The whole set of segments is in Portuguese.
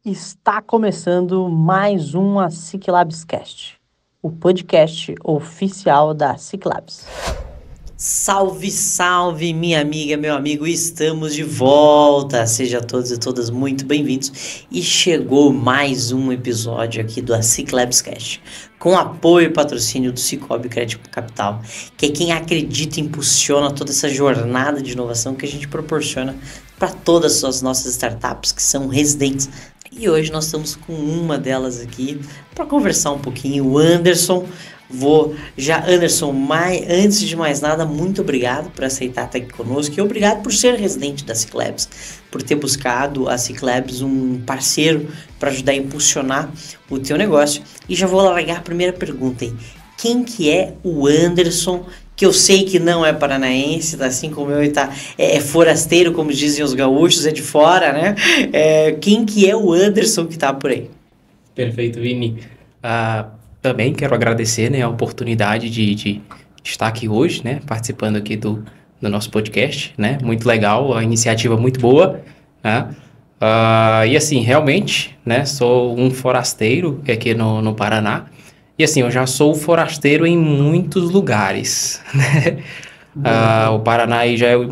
Está começando mais uma Ciclabscast, o podcast oficial da Ciclabs. Salve, salve, minha amiga, meu amigo, estamos de volta. Sejam todos e todas muito bem-vindos. E chegou mais um episódio aqui do Ciclabscast, com apoio e patrocínio do Cicobi Crédito Capital, que é quem acredita e impulsiona toda essa jornada de inovação que a gente proporciona para todas as nossas startups que são residentes. E hoje nós estamos com uma delas aqui para conversar um pouquinho, o Anderson. Anderson, antes de mais nada, muito obrigado por aceitar estar aqui conosco e obrigado por ser residente da Ciclabs, por ter buscado a Ciclabs um parceiro para ajudar a impulsionar o teu negócio. E já vou largar a primeira pergunta aí. Quem que é o Anderson, que eu sei que não é paranaense, assim como eu, é forasteiro, como dizem os gaúchos, é de fora, né? Quem que é o Anderson que está por aí? Perfeito, Vini. Também quero agradecer, né, a oportunidade de estar aqui hoje, né, participando aqui do nosso podcast, né, muito legal, a iniciativa muito boa, né, e assim, realmente, né, sou um forasteiro aqui no Paraná, e assim, eu já sou forasteiro em muitos lugares, né, o Paraná aí já é o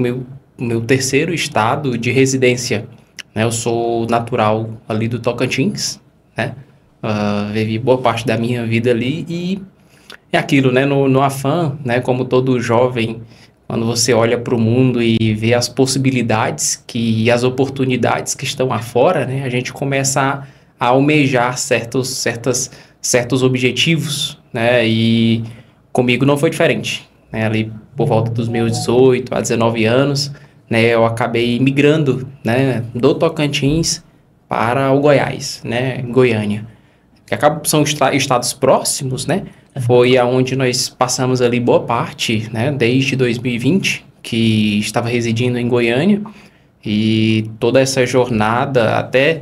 meu terceiro estado de residência, né, eu sou natural ali do Tocantins, né, vivi boa parte da minha vida ali e é aquilo, né, no afã, né, como todo jovem, quando você olha para o mundo e vê as possibilidades e as oportunidades que estão afora, né, a gente começa a almejar certos objetivos, né, e comigo não foi diferente, né, ali por volta dos meus 18 a 19 anos, né, eu acabei migrando, né, do Tocantins para o Goiás, né, Goiânia, que são estados próximos, né? Foi aonde nós passamos ali boa parte, né? Desde 2020, que estava residindo em Goiânia, e toda essa jornada até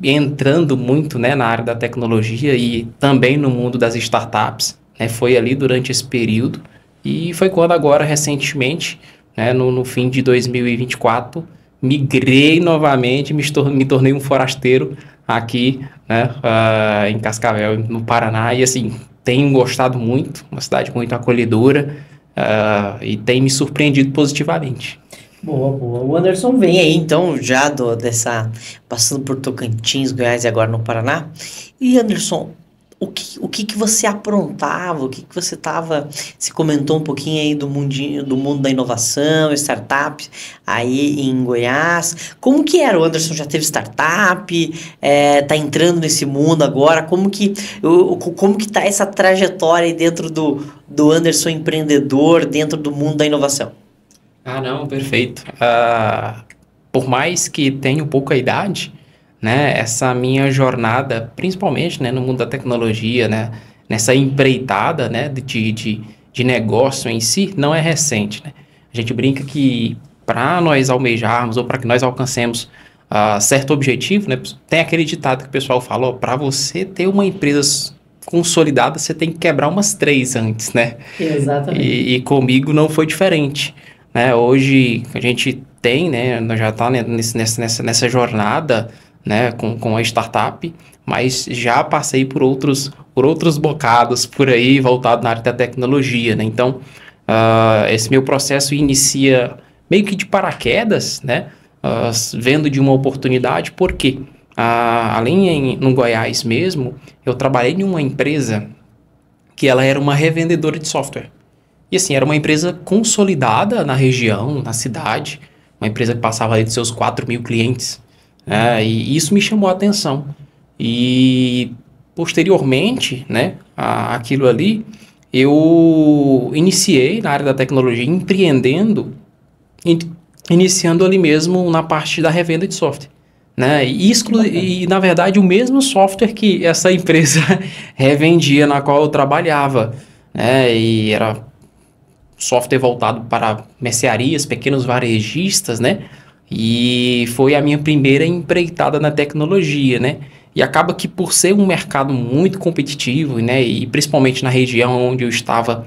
entrando muito, né, na área da tecnologia e também no mundo das startups, né? Foi ali durante esse período, e foi quando agora, recentemente, né, no fim de 2024, migrei novamente, me tornei um forasteiro aqui, né, em Cascavel, no Paraná, e assim, tenho gostado muito, uma cidade muito acolhedora, e tem me surpreendido positivamente. Boa. O Anderson vem aí, então, já passando por Tocantins, Goiás e agora no Paraná. E, Anderson, o que você aprontava, o que você estava... Você comentou um pouquinho aí do mundo da inovação, startup, aí em Goiás. Como que era? O Anderson já teve startup, tá entrando nesse mundo agora. Como que tá essa trajetória aí dentro do Anderson empreendedor, dentro do mundo da inovação? Não, perfeito. Por mais que tenha pouca idade, né, essa minha jornada, principalmente, né, no mundo da tecnologia, né, nessa empreitada, né, de negócio em si, não é recente, né? A gente brinca que para nós almejarmos ou para que nós alcancemos certo objetivo, né, tem aquele ditado que o pessoal fala, para você ter uma empresa consolidada, você tem que quebrar umas 3 antes, né? Exatamente. E comigo não foi diferente, né? Hoje a gente tem, né, já está nessa jornada, né, com a startup, mas já passei por outros bocados por aí, voltado na área da tecnologia, né? Então, esse meu processo inicia meio que de paraquedas, né, vendo de uma oportunidade, porque além no Goiás mesmo, eu trabalhei em uma empresa que ela era uma revendedora de software. E assim, era uma empresa consolidada na região, na cidade, uma empresa que passava ali de seus 4.000 clientes. E isso me chamou a atenção. E posteriormente, né, aquilo ali, eu iniciei na área da tecnologia, empreendendo, iniciando ali mesmo na parte da revenda de software. Né? E na verdade o mesmo software que essa empresa revendia, na qual eu trabalhava, né? E era software voltado para mercearias, pequenos varejistas, né? E foi a minha primeira empreitada na tecnologia, né? E acaba que por ser um mercado muito competitivo, né? E principalmente na região onde eu estava,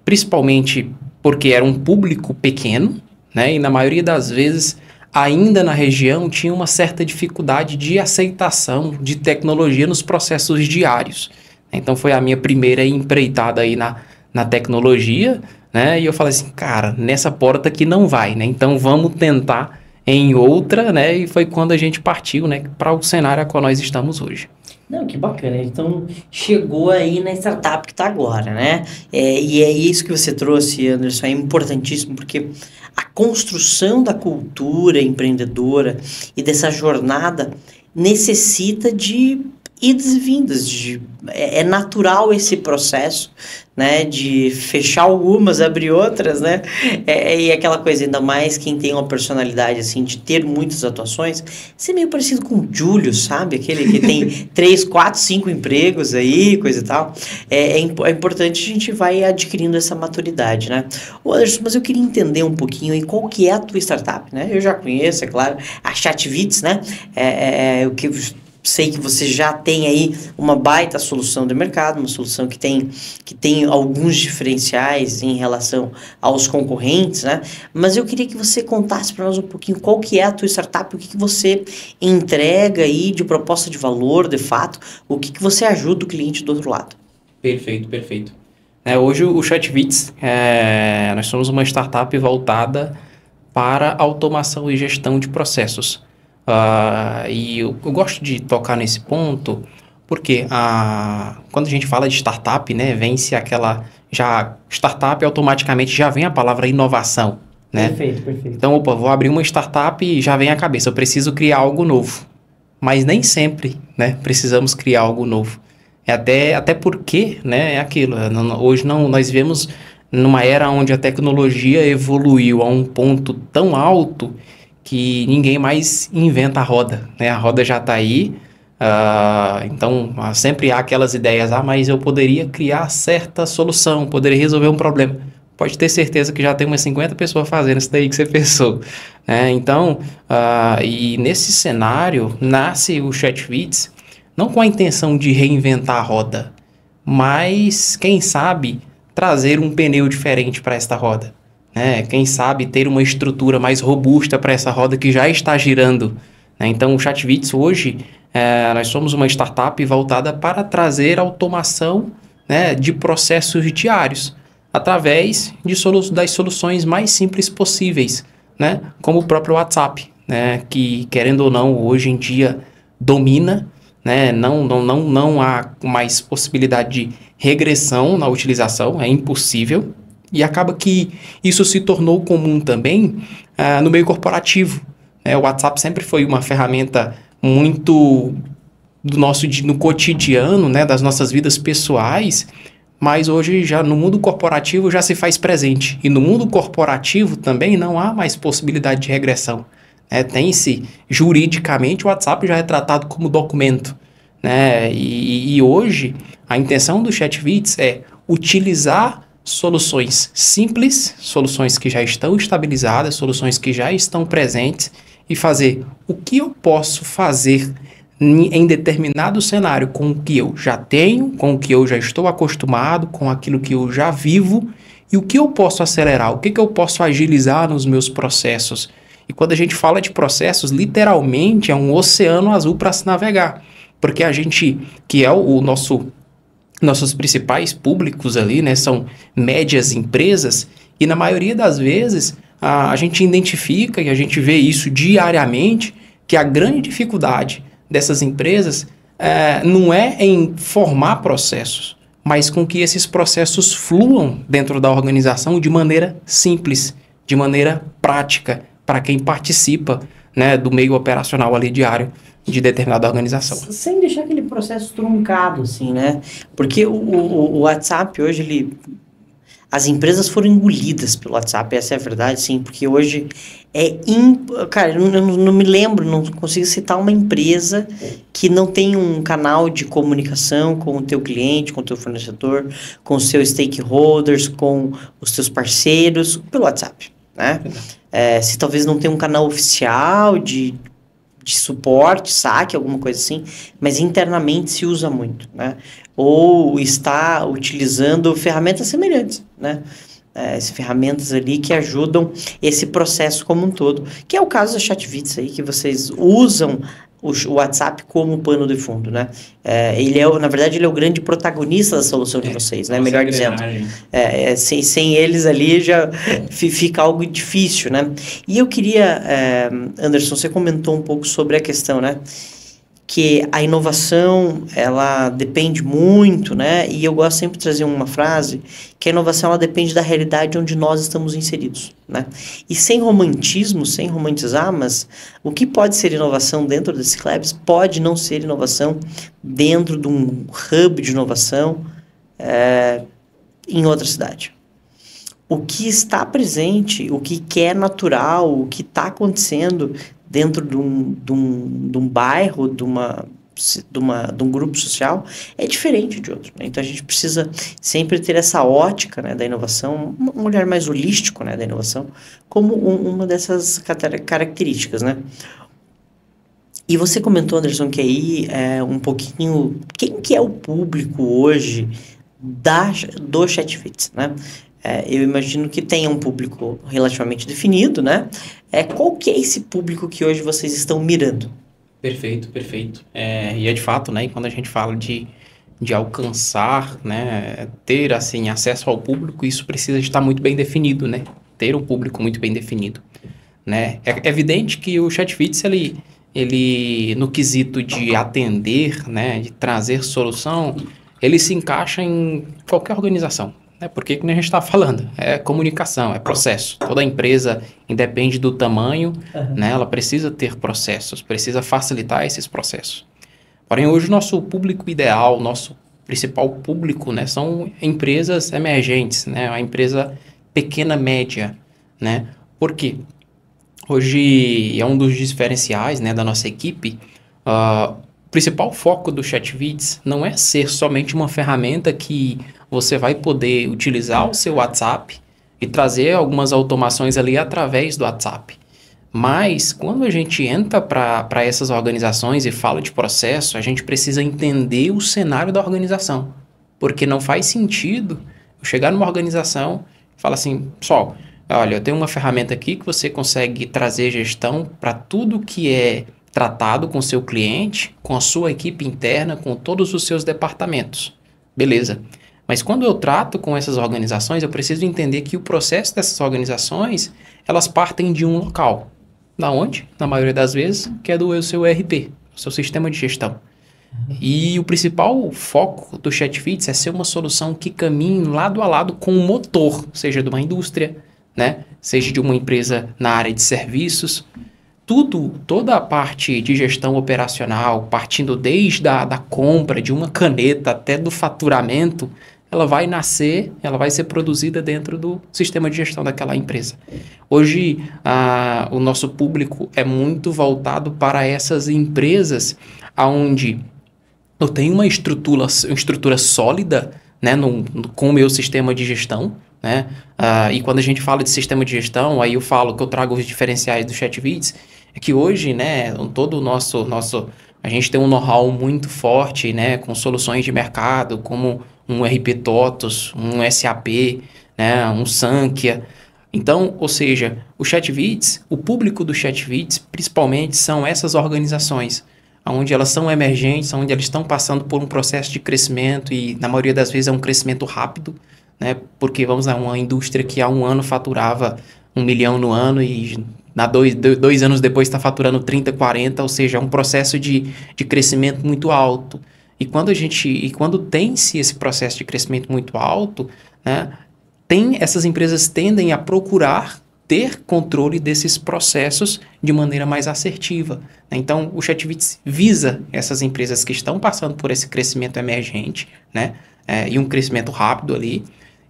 principalmente porque era um público pequeno, né? E na maioria das vezes ainda na região tinha uma certa dificuldade de aceitação de tecnologia nos processos diários. Então foi a minha primeira empreitada aí na tecnologia, né? E eu falei assim, cara, nessa porta aqui não vai, né? Então vamos tentar em outra, né? E foi quando a gente partiu, né, para o cenário a qual nós estamos hoje. Não, que bacana. Então, chegou aí na startup que está agora, né? E é isso que você trouxe, Anderson, é importantíssimo, porque a construção da cultura empreendedora e dessa jornada necessita de idas e vindas. É natural esse processo, né? De fechar algumas, abrir outras, né? E aquela coisa, ainda mais quem tem uma personalidade, assim, de ter muitas atuações, ser meio parecido com o Júlio, sabe? Aquele que tem 3, 4, 5 empregos aí, coisa e tal. É importante a gente vai adquirindo essa maturidade, né? Ô Anderson, mas eu queria entender um pouquinho aí qual que é a tua startup, né? Eu já conheço, é claro, a Chatvitz, né? O que sei que você já tem aí uma baita solução de mercado, uma solução que tem alguns diferenciais em relação aos concorrentes, né? Mas eu queria que você contasse para nós um pouquinho qual que é a tua startup, o que você entrega aí de proposta de valor, de fato, o que você ajuda o cliente do outro lado. Perfeito, perfeito. Hoje o Chatvitz, nós somos uma startup voltada para automação e gestão de processos. E eu gosto de tocar nesse ponto porque quando a gente fala de startup, né, vem-se aquela... startup automaticamente já vem a palavra inovação, né? Perfeito, perfeito. Então, vou abrir uma startup e já vem à cabeça, eu preciso criar algo novo. Mas nem sempre, né, precisamos criar algo novo. Até porque, né, é aquilo, hoje nós vivemos numa era onde a tecnologia evoluiu a um ponto tão alto que ninguém mais inventa a roda, né? A roda já está aí, então sempre há aquelas ideias, mas eu poderia criar certa solução, poderia resolver um problema. Pode ter certeza que já tem umas 50 pessoas fazendo isso daí que você pensou, né? Então, e nesse cenário, nasce o Chatvitz, não com a intenção de reinventar a roda, mas, quem sabe, trazer um pneu diferente para esta roda. Quem sabe ter uma estrutura mais robusta para essa roda que já está girando. Então, o Chatvitz hoje, nós somos uma startup voltada para trazer automação, né, de processos diários, através das soluções mais simples possíveis, né, como o próprio WhatsApp, né, que, querendo ou não, hoje em dia domina, né, não há mais possibilidade de regressão na utilização, é impossível. E acaba que isso se tornou comum também no meio corporativo. O WhatsApp sempre foi uma ferramenta muito no cotidiano, né, das nossas vidas pessoais, mas hoje já no mundo corporativo já se faz presente. E no mundo corporativo também não há mais possibilidade de regressão. Tem-se, juridicamente, o WhatsApp já é tratado como documento, né? E hoje a intenção do Chatvitz é utilizar soluções simples, soluções que já estão estabilizadas, soluções que já estão presentes e fazer o que eu posso fazer em determinado cenário com o que eu já tenho, com o que eu já estou acostumado, com aquilo que eu já vivo e o que eu posso acelerar, o que eu posso agilizar nos meus processos. E quando a gente fala de processos, literalmente é um oceano azul para se navegar, porque a gente, que é nossos principais públicos ali, né, são médias empresas, e na maioria das vezes a gente identifica e a gente vê isso diariamente, que a grande dificuldade dessas empresas não é em formar processos, mas com que esses processos fluam dentro da organização de maneira simples, de maneira prática, para quem participa, né, do meio operacional ali diário de determinada organização. Sem deixar aquele processo truncado, assim, né? Porque o WhatsApp hoje, as empresas foram engolidas pelo WhatsApp, essa é a verdade, sim, porque hoje cara, eu não me lembro, não consigo citar uma empresa que não tem um canal de comunicação com o teu cliente, com o teu fornecedor, com os seus stakeholders, com os teus parceiros, pelo WhatsApp, né? Se talvez não tenha um canal oficial de suporte, saque, alguma coisa assim, mas internamente se usa muito, né? Ou está utilizando ferramentas semelhantes, né? ferramentas ali que ajudam esse processo como um todo, que é o caso da ChatViz aí, que vocês usam o WhatsApp como pano de fundo, né? Na verdade, ele é o grande protagonista da solução de vocês, né? Melhor dizendo. Sem eles ali já fica algo difícil, né? E eu queria, Anderson, você comentou um pouco sobre a questão, né? Que a inovação, ela depende muito, né? E eu gosto sempre de trazer uma frase, que a inovação, ela depende da realidade onde nós estamos inseridos, né? E sem romantismo, sem romantizar, mas o que pode ser inovação dentro da Ciclabs pode não ser inovação dentro de um hub de inovação em outra cidade. O que está presente, o que é natural, o que está acontecendo dentro de um bairro, de um grupo social, é diferente de outro, né? Então, a gente precisa sempre ter essa ótica, né, da inovação, um olhar mais holístico, né, da inovação, como uma dessas características, né? E você comentou, Anderson, que aí um pouquinho... Quem que é o público hoje do ChatViz, né? Eu imagino que tenha um público relativamente definido, né? Qual que é esse público que hoje vocês estão mirando? Perfeito, perfeito. E é de fato, né? Quando a gente fala de alcançar, né? Ter, assim, acesso ao público, isso precisa estar muito bem definido, né? Ter um público muito bem definido, né? É evidente que o ChatViz, ele no quesito de atender, né? De trazer solução, ele se encaixa em qualquer organização. Porque, como a gente está falando, é comunicação, é processo. Toda empresa, independe do tamanho, né, ela precisa ter processos, precisa facilitar esses processos. Porém, hoje o nosso público ideal, nosso principal público, né, são empresas emergentes, né, a empresa pequena, média, né. Por quê? Hoje é um dos diferenciais, né, da nossa equipe. O principal foco do ChatViz não é ser somente uma ferramenta que você vai poder utilizar o seu WhatsApp e trazer algumas automações ali através do WhatsApp. Mas, quando a gente entra para essas organizações e fala de processo, a gente precisa entender o cenário da organização. Porque não faz sentido eu chegar numa organização e falar assim, pessoal, olha, eu tenho uma ferramenta aqui que você consegue trazer gestão para tudo que é tratado com o seu cliente, com a sua equipe interna, com todos os seus departamentos. Beleza. Mas quando eu trato com essas organizações, eu preciso entender que o processo dessas organizações, elas partem de um local. Da onde? Na maioria das vezes, que é do seu ERP, o seu sistema de gestão. E o principal foco do ChatViz é ser uma solução que caminhe lado a lado com o motor, seja de uma indústria, né? Seja de uma empresa na área de serviços. Toda a parte de gestão operacional, partindo desde a compra de uma caneta até do faturamento, ela vai ser produzida dentro do sistema de gestão daquela empresa. Hoje, o nosso público é muito voltado para essas empresas onde eu tenho uma estrutura sólida, né, com o meu sistema de gestão, né? E quando a gente fala de sistema de gestão, aí eu falo que eu trago os diferenciais do ChatViz, é que hoje, né, todo o nosso a gente tem um know-how muito forte, né, com soluções de mercado, como um RP TOTOS, um SAP, né, um Sankhya. Então, ou seja, o público do ChatViz, principalmente, são essas organizações, onde elas são emergentes, onde elas estão passando por um processo de crescimento e, na maioria das vezes, é um crescimento rápido, né, porque, vamos lá, uma indústria que há um ano faturava 1 milhão no ano e 2 anos depois está faturando 30, 40, ou seja, é um processo de crescimento muito alto. E quando tem-se esse processo de crescimento muito alto, né, essas empresas tendem a procurar ter controle desses processos de maneira mais assertiva. Então, o ChatViz visa essas empresas que estão passando por esse crescimento emergente, né, e um crescimento rápido ali,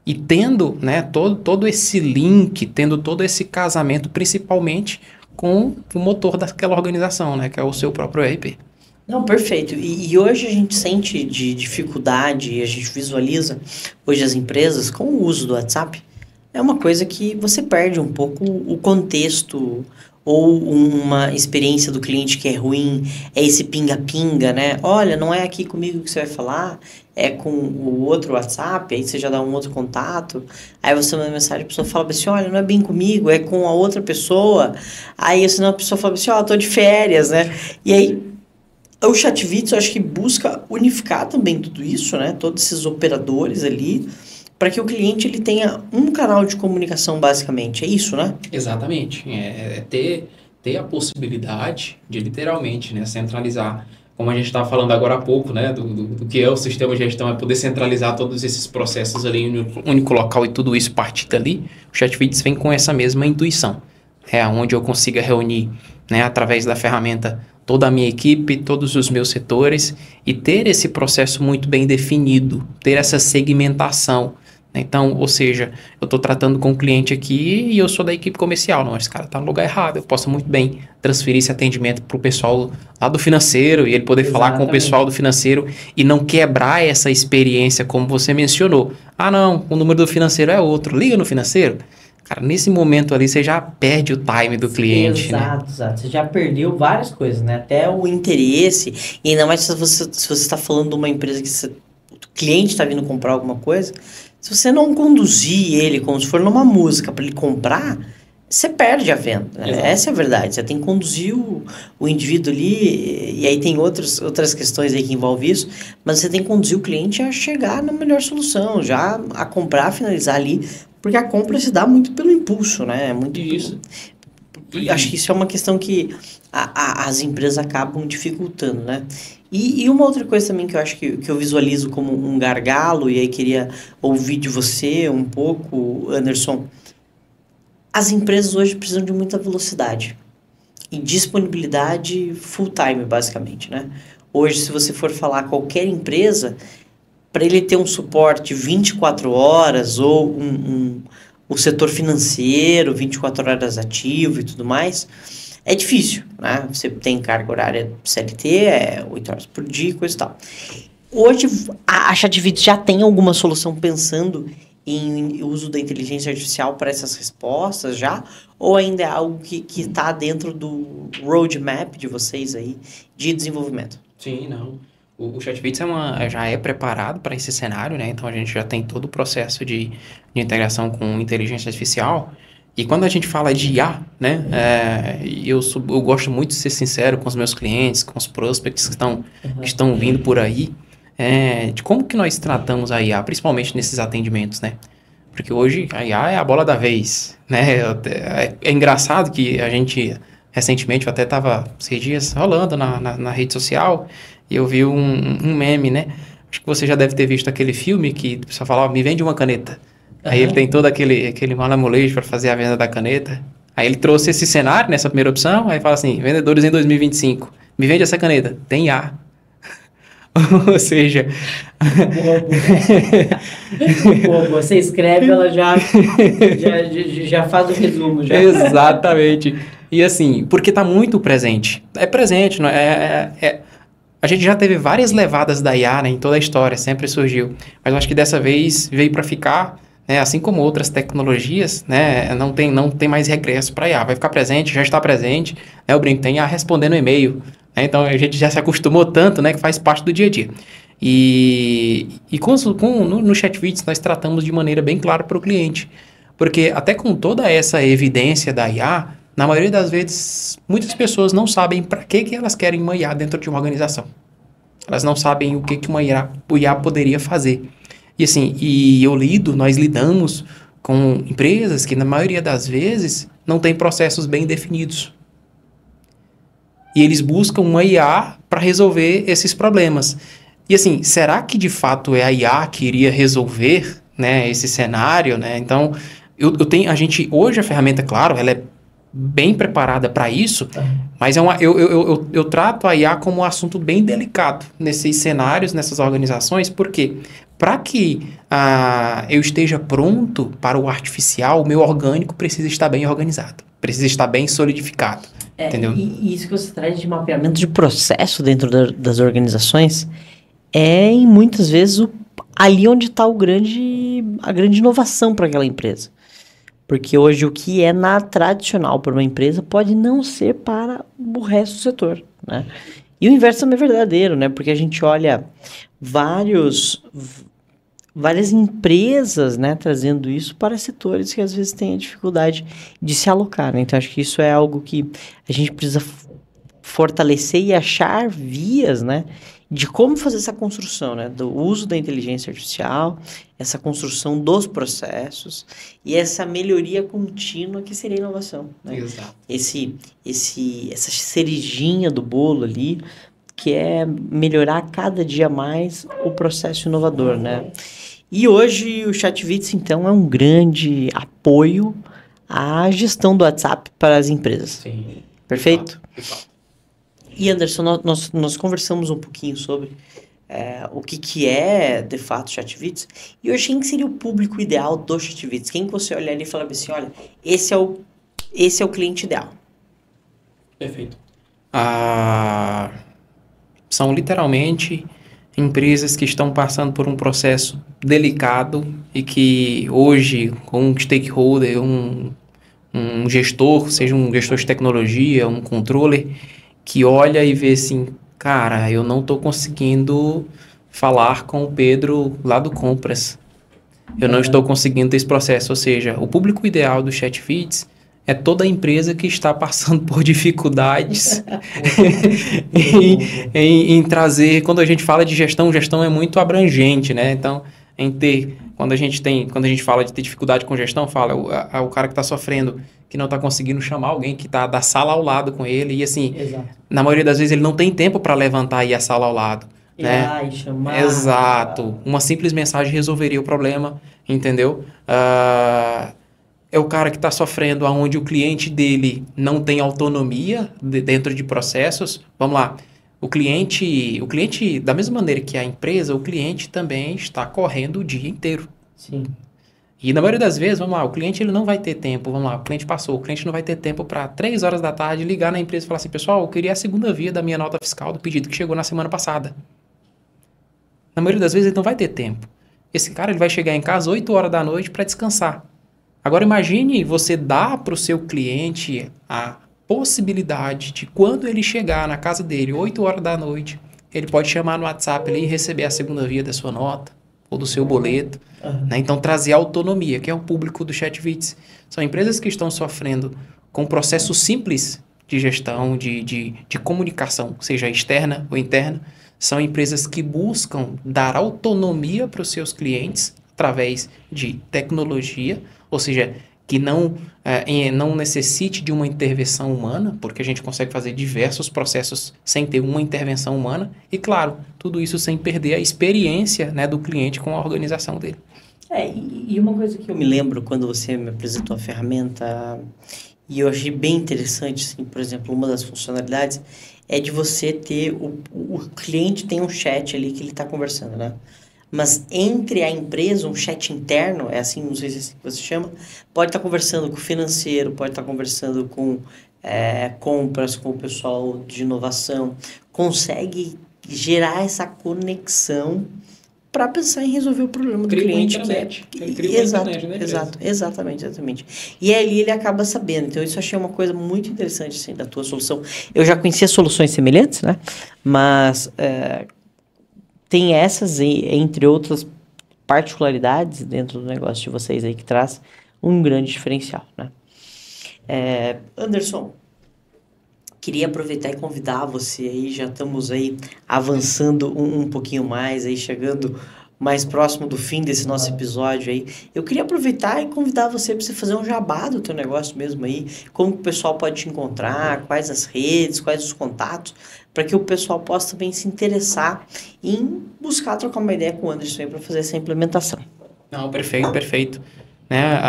e tendo, né, todo esse link, tendo todo esse casamento, principalmente com o motor daquela organização, né, que é o seu próprio ERP. Não, perfeito. E hoje a gente sente de dificuldade, a gente visualiza hoje as empresas com o uso do WhatsApp, é uma coisa que você perde um pouco o contexto, ou uma experiência do cliente que é ruim, é esse pinga-pinga, né? Olha, não é aqui comigo que você vai falar, é com o outro WhatsApp, aí você já dá um outro contato, aí você manda mensagem, a pessoa fala assim, olha, não é bem comigo, é com a outra pessoa, aí senão a pessoa fala assim, ó, tô de férias, né? E aí, o ChatViz, eu acho que busca unificar também tudo isso, né? Todos esses operadores ali, para que o cliente ele tenha um canal de comunicação, basicamente. É isso, né? Exatamente. Ter a possibilidade de literalmente, né, centralizar, como a gente estava falando agora há pouco, né, do que é o sistema de gestão, é poder centralizar todos esses processos ali em um único local e tudo isso partir dali. O ChatViz vem com essa mesma intuição. É onde eu consiga reunir, né, através da ferramenta, toda a minha equipe, todos os meus setores e ter esse processo muito bem definido, ter essa segmentação. Então, ou seja, eu estou tratando com o cliente aqui e eu sou da equipe comercial. Não, esse cara está no lugar errado. Eu posso muito bem transferir esse atendimento para o pessoal lá do financeiro e ele poder falar com o pessoal do financeiro e não quebrar essa experiência como você mencionou. Ah, não, o número do financeiro é outro. Liga no financeiro. Cara, nesse momento ali você já perde o time do cliente, exato, né? Exato. Você já perdeu várias coisas, né? Até o interesse. E ainda mais se você está falando de uma empresa que o cliente está vindo comprar alguma coisa. Se você não conduzir ele como se for numa música para ele comprar, você perde a venda. Né? Essa é a verdade. Você tem que conduzir o indivíduo ali, e aí tem outras questões aí que envolvem isso, mas você tem que conduzir o cliente a chegar na melhor solução, já a comprar, finalizar ali, porque a compra se dá muito pelo impulso, né? Muito isso. Acho que isso é uma questão que as empresas acabam dificultando, né? E uma outra coisa também que eu acho que eu visualizo como um gargalo, e aí queria ouvir de você um pouco, Anderson. As empresas hoje precisam de muita velocidade e disponibilidade full time, basicamente, né? Hoje, se você for falar qualquer empresa, para ele ter um suporte 24 horas ou o setor financeiro 24 horas ativo e tudo mais, é difícil, né? Você tem carga horária CLT, 8 horas por dia, coisa e tal. Hoje, a ChatViz já tem alguma solução pensando em uso da inteligência artificial para essas respostas já? Ou ainda é algo que está dentro do roadmap de vocês aí de desenvolvimento? Sim, não. O ChatViz já é preparado para esse cenário, né? Então a gente já tem todo o processo de integração com inteligência artificial. E quando a gente fala de IA, né? Eu gosto muito de ser sincero com os meus clientes, com os prospects que estão vindo por aí, de como que nós tratamos a IA, principalmente nesses atendimentos, né? Porque hoje a IA é a bola da vez, né? É engraçado que a gente, recentemente, eu até estava esses dias rolando na rede social e eu vi um meme, né? Acho que você já deve ter visto aquele filme que o pessoal fala, me vende uma caneta. Aí ele tem todo aquele malamolejo para fazer a venda da caneta. Aí ele trouxe esse cenário nessa primeira opção, aí fala assim, vendedores em 2025, me vende essa caneta, tem IA. Ou seja... Você escreve, ela já faz o resumo. Já. Exatamente. E assim, porque está muito presente. É presente, não é? A gente já teve várias levadas da IA, né, em toda a história, sempre surgiu. Mas eu acho que dessa vez veio para ficar, né, assim como outras tecnologias, né, não tem mais regresso para IA. Vai ficar presente, já está presente. Né, o brinco tem IA respondendo e-mail. Né, então a gente já se acostumou tanto, né, que faz parte do dia a dia. E no ChatViz nós tratamos de maneira bem clara para o cliente. Porque até com toda essa evidência da IA, na maioria das vezes, muitas pessoas não sabem para que elas querem uma IA dentro de uma organização. Elas não sabem o que uma IA poderia fazer. E assim, nós lidamos com empresas que na maioria das vezes não têm processos bem definidos. E eles buscam uma IA para resolver esses problemas. E assim, será que de fato é a IA que iria resolver, né, esse cenário, né? Então, hoje a ferramenta, claro, ela é bem preparada para isso, mas eu trato a IA como um assunto bem delicado nesses cenários, nessas organizações, porque para que eu esteja pronto para o artificial, o meu orgânico precisa estar bem organizado, precisa estar bem solidificado, entendeu? E isso que você traz de mapeamento de processo dentro das organizações em muitas vezes ali onde está a grande inovação para aquela empresa. Porque hoje o que é tradicional para uma empresa pode não ser para o resto do setor, né? E o inverso também é verdadeiro, né? Porque a gente olha várias empresas, né, trazendo isso para setores que às vezes têm a dificuldade de se alocar, né? Então, acho que isso é algo que a gente precisa fortalecer e achar vias, né, de como fazer essa construção, né, do uso da inteligência artificial, essa construção dos processos e essa melhoria contínua que seria a inovação, né? Exato. Essa cerejinha do bolo ali, que é melhorar cada dia mais o processo inovador, né? E hoje o ChatVits, então, é um grande apoio à gestão do WhatsApp para as empresas. Sim. Perfeito? De fato. E Anderson, nós conversamos um pouquinho sobre o que é, de fato, o ChatVits. E hoje, quem seria o público ideal do ChatVits? Quem que você olharia e falaria assim, olha, esse é o cliente ideal? Perfeito. São literalmente empresas que estão passando por um processo delicado e que hoje, com um stakeholder, um gestor, seja um gestor de tecnologia, um controller, que olha e vê assim, cara, eu não estou conseguindo falar com o Pedro lá do Compras. Eu não estou conseguindo ter esse processo. Ou seja, o público ideal do ChatVits é toda empresa que está passando por dificuldades em trazer... Quando a gente fala de gestão é muito abrangente, né? Então, quando a gente fala de ter dificuldade com gestão, fala o cara que está sofrendo, que não está conseguindo chamar alguém que está da sala ao lado com ele. E assim, Exato. Na maioria das vezes ele não tem tempo para levantar e ir à sala ao lado. Né? E chamar... Exato. Uma simples mensagem resolveria o problema, entendeu? É o cara que está sofrendo aonde o cliente dele não tem autonomia dentro de processos. Vamos lá. O cliente, da mesma maneira que a empresa, o cliente também está correndo o dia inteiro. Sim. E na maioria das vezes, vamos lá, o cliente ele não vai ter tempo, vamos lá, o cliente não vai ter tempo para 3 horas da tarde ligar na empresa e falar assim, pessoal, eu queria a segunda via da minha nota fiscal do pedido que chegou na semana passada. Na maioria das vezes ele não vai ter tempo. Esse cara ele vai chegar em casa 8 horas da noite para descansar. Agora imagine você dar para o seu cliente a possibilidade de quando ele chegar na casa dele 8 horas da noite, ele pode chamar no WhatsApp ali e receber a segunda via da sua nota ou do seu boleto. Né? Então trazer autonomia, que é o público do ChatVits. São empresas que estão sofrendo com processos simples de gestão, de comunicação, seja externa ou interna. São empresas que buscam dar autonomia para os seus clientes através de tecnologia, ou seja, que não necessite de uma intervenção humana, porque a gente consegue fazer diversos processos sem ter uma intervenção humana, e claro, tudo isso sem perder a experiência, né, do cliente com a organização dele. E uma coisa que eu me lembro quando você me apresentou a ferramenta, e eu achei bem interessante, assim, por exemplo, uma das funcionalidades é de você ter, o cliente tem um chat ali que ele está conversando, né? Mas entre a empresa, um chat interno, é assim, não sei se é assim que você chama, pode estar conversando com o financeiro, pode estar conversando com compras, com o pessoal de inovação, consegue gerar essa conexão para pensar em resolver o problema do cliente. Exatamente. E ali ele acaba sabendo. Então, isso eu achei uma coisa muito interessante assim, da tua solução. Eu já conhecia soluções semelhantes, né? Mas tem essas, entre outras particularidades dentro do negócio de vocês aí, que traz um grande diferencial, né? Anderson, queria aproveitar e convidar você aí, já estamos aí avançando um pouquinho mais, aí chegando mais próximo do fim desse nosso episódio aí. Eu queria aproveitar e convidar você para você fazer um jabá do teu negócio mesmo aí, como o pessoal pode te encontrar, quais as redes, quais os contatos, para que o pessoal possa também se interessar em buscar trocar uma ideia com o Anderson aí para fazer essa implementação. Não, perfeito. Né,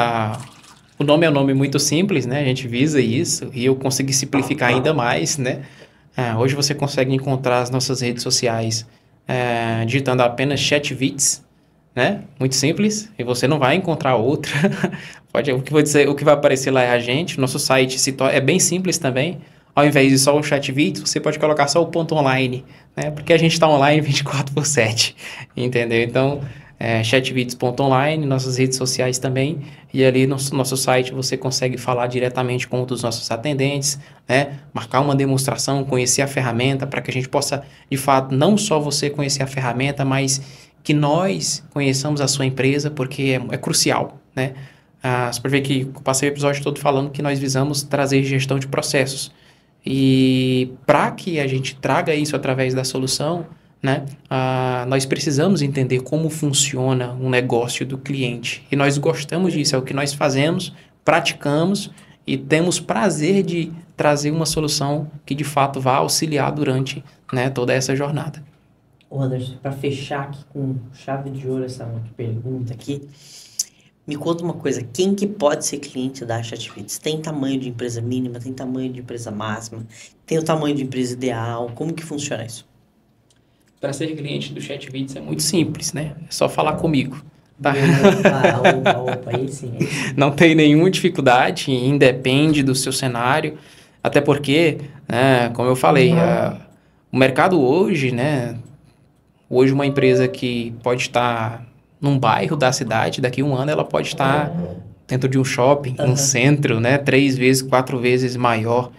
o nome é um nome muito simples, né? A gente visa isso e eu consegui simplificar ainda mais, né? Hoje você consegue encontrar as nossas redes sociais digitando apenas ChatVits, né? Muito simples, e você não vai encontrar outra. O que vai aparecer lá é a gente. Nosso site é bem simples também. Ao invés de só o ChatVits, você pode colocar só o ponto online, né? Porque a gente está online 24/7, entendeu? Então, chatvids.online, nossas redes sociais também, e ali no nosso site você consegue falar diretamente com um dos nossos atendentes, né? Marcar uma demonstração, conhecer a ferramenta, para que a gente possa, de fato, não só você conhecer a ferramenta, mas que nós conheçamos a sua empresa, porque é crucial, né? Você pode ver que eu passei o episódio todo falando que nós visamos trazer gestão de processos. E para que a gente traga isso através da solução, né, nós precisamos entender como funciona um negócio do cliente. E nós gostamos disso, é o que nós fazemos, praticamos e temos prazer de trazer uma solução que de fato vá auxiliar durante, né, toda essa jornada. Anderson, para fechar aqui com chave de ouro essa pergunta aqui, me conta uma coisa, quem que pode ser cliente da ChatVids? Tem tamanho de empresa mínima, tem tamanho de empresa máxima, tem o tamanho de empresa ideal, como que funciona isso? Para ser cliente do ChatVids é muito simples, né? É só falar comigo. Tá? Opa, aí sim. Não tem nenhuma dificuldade, independe do seu cenário, até porque, né, como eu falei, o mercado hoje, né? Hoje uma empresa que pode estar num bairro da cidade, daqui a um ano ela pode estar dentro de um shopping, um centro, né? 3 vezes, 4 vezes maior.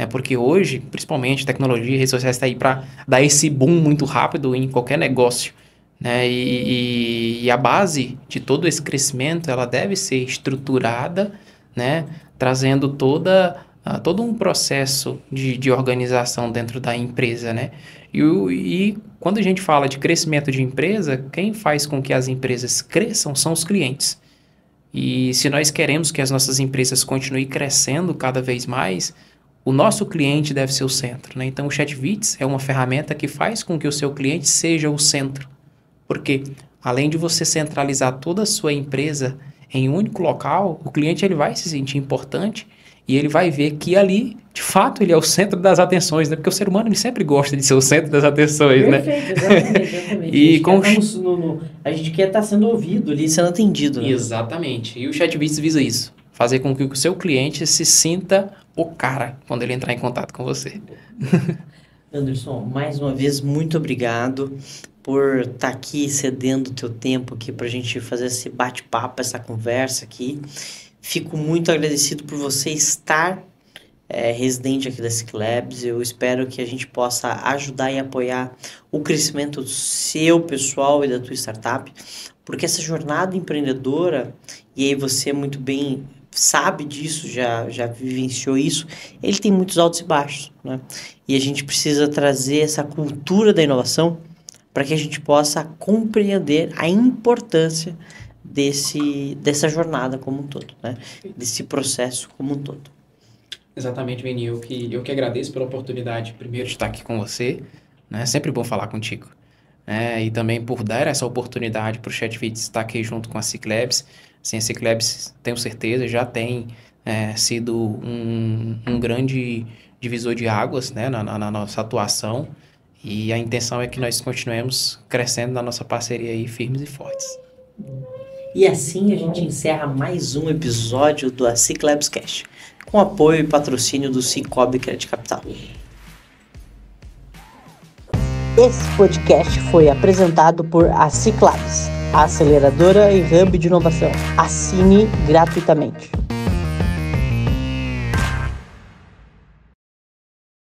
Porque hoje, principalmente, tecnologia e redes sociais está aí para dar esse boom muito rápido em qualquer negócio, né? E a base de todo esse crescimento, ela deve ser estruturada, né? Trazendo todo um processo de organização dentro da empresa, né? E quando a gente fala de crescimento de empresa, quem faz com que as empresas cresçam são os clientes. E se nós queremos que as nossas empresas continuem crescendo cada vez mais, o nosso cliente deve ser o centro, né? Então, o ChatVids é uma ferramenta que faz com que o seu cliente seja o centro. Porque, além de você centralizar toda a sua empresa em um único local, o cliente ele vai se sentir importante e ele vai ver que ali, de fato, ele é o centro das atenções, né? Porque o ser humano ele sempre gosta de ser o centro das atenções, Perfeito, né? Exatamente. E a gente quer estar sendo ouvido ali, sendo atendido, né? Exatamente. E o ChatVids visa isso. Fazer com que o seu cliente se sinta o cara quando ele entrar em contato com você. Anderson, mais uma vez, muito obrigado por estar aqui cedendo o teu tempo aqui para a gente fazer esse bate-papo, essa conversa aqui. Fico muito agradecido por você estar residente aqui da Ciclabs. Eu espero que a gente possa ajudar e apoiar o crescimento do seu pessoal e da tua startup, porque essa jornada empreendedora, e aí você muito bem sabe disso, já vivenciou isso, ele tem muitos altos e baixos, né? E a gente precisa trazer essa cultura da inovação para que a gente possa compreender a importância dessa jornada como um todo, né? Desse processo como um todo. Exatamente, Vini. Eu que agradeço pela oportunidade, primeiro, de estar aqui com você, né? É sempre bom falar contigo. E também por dar essa oportunidade para o ChatVids estar aqui junto com a Ciclabs. Sim, a Ciclabs, tenho certeza, já tem sido um grande divisor de águas, né, na nossa atuação. E a intenção é que nós continuemos crescendo na nossa parceria aí, firmes e fortes. E assim a gente encerra mais um episódio do Ciclabs Cash, com apoio e patrocínio do Cicobi Credit Capital. Esse podcast foi apresentado por a Ciclabs, a aceleradora e hub de inovação. Assine gratuitamente.